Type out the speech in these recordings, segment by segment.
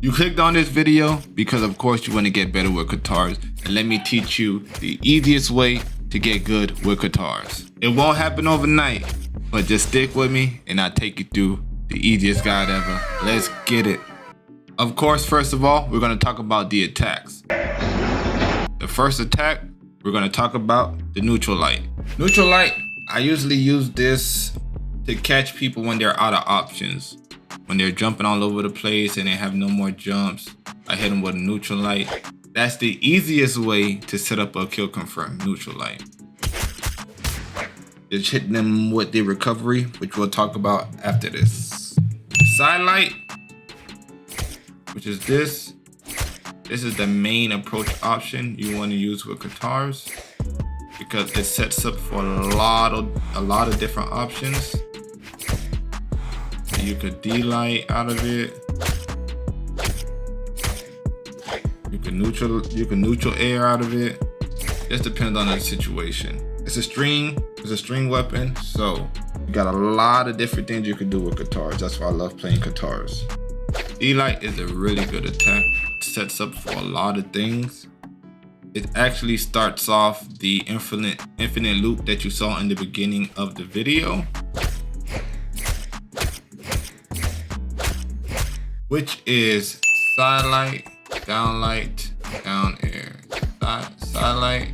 You clicked on this video because of course you want to get better with Katars, and let me teach you the easiest way to get good with Katars. It won't happen overnight, but just stick with me and I'll take you through the easiest guide ever. Let's get it. Of course, first of all, we're going to talk about the attacks. The first attack, we're going to talk about the neutral light. Neutral light, I usually use this to catch people when they're out of options. When they're jumping all over the place and they have no more jumps, I hit them with a neutral light. That's the easiest way to set up a kill confirm, neutral light. Just hit them with the recovery, which we'll talk about after this. Side light, which is this. This is the main approach option you want to use with Katars because it sets up for a lot of different options. You could D-light out of it. You can neutral air out of it. Just depends on the situation. It's a string weapon, so you got a lot of different things you can do with Katars. That's why I love playing Katars. D-light is a really good attack. It sets up for a lot of things. It actually starts off the infinite loop that you saw in the beginning of the video, which is side light, down air. Side light,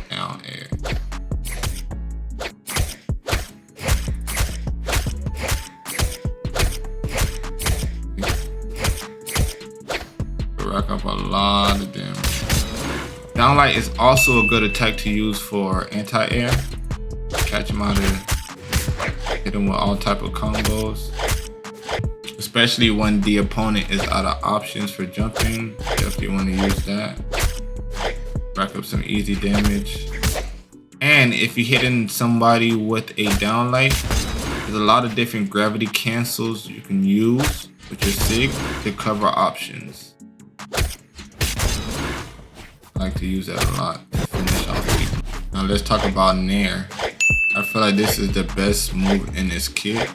down air. Rack up a lot of damage. Downlight is also a good attack to use for anti-air. Catch them out of, hit them with all type of combos. Especially when the opponent is out of options for jumping, definitely want to use that. Rack up some easy damage. And if you're hitting somebody with a downlight, there's a lot of different gravity cancels you can use with your SIG to cover options. I like to use that a lot to finish off people. Now let's talk about Nair. I feel like this is the best move in this kit.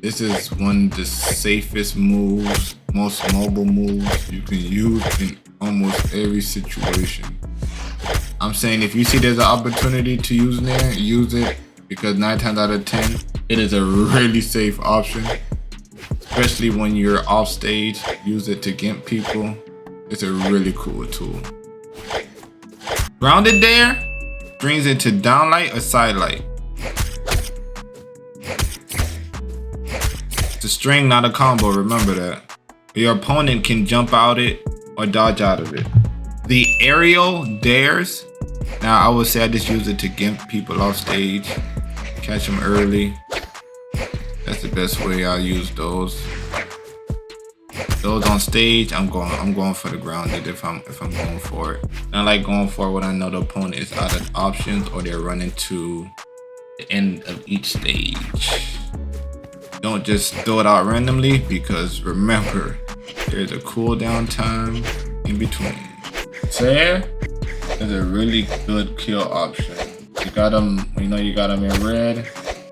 This is one of the safest moves, most mobile moves you can use in almost every situation. I'm saying if you see there's an opportunity to use Nair, use it, because 9 times out of 10, it is a really safe option. Especially when you're off stage, use it to gimp people. It's a really cool tool. Grounded Dare brings it to downlight or side light. It's a string, not a combo, remember that. Your opponent can jump out it or dodge out of it. The aerial dares, now I would say I just use it to gimp people off stage, catch them early. That's the best way I use those. Those on stage, I'm going for the grounded if I'm going for it. And I like going for it when I know the opponent is out of options or they're running to the end of each stage. Don't just throw it out randomly, because remember, there's a cooldown time in between. Tear is a really good kill option. You got them, you got them in red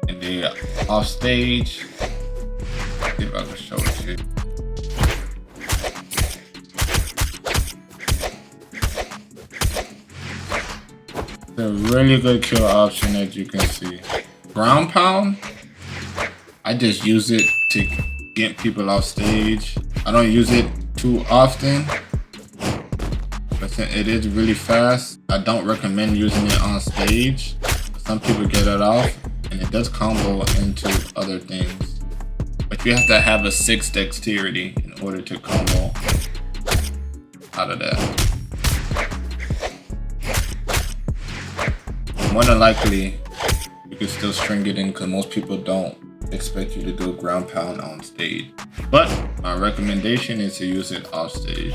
and they off stage. Let's see if I can show it to you. It's a really good kill option, as you can see. Ground pound, I just use it to get people off stage. I don't use it too often, but since it is really fast, I don't recommend using it on stage. Some people get it off, and it does combo into other things. But you have to have a 6 dexterity in order to combo out of that. More than likely, you can still string it in because most people don't expect you to do a ground pound on stage. But my recommendation is to use it off stage.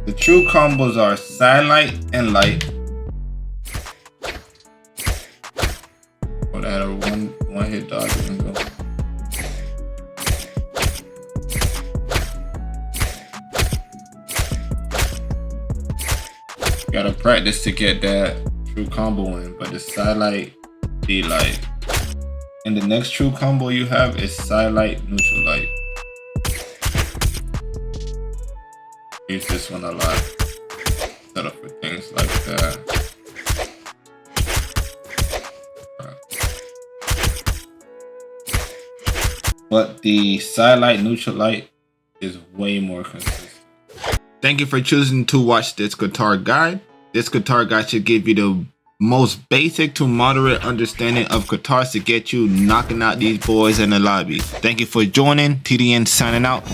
The true combos are side light and light. Or that are one hit dodge and go. You gotta practice to get that true combo in, but the side light, D light. And the next true combo you have is side light, neutral light. use this one a lot. Set up for things like that. But the side light, neutral light is way more consistent. Thank you for choosing to watch this guitar guide. This guitar guide should give you the most basic to moderate understanding of guitars to get you knocking out these boys in the lobby. Thank you for joining. TDN signing out.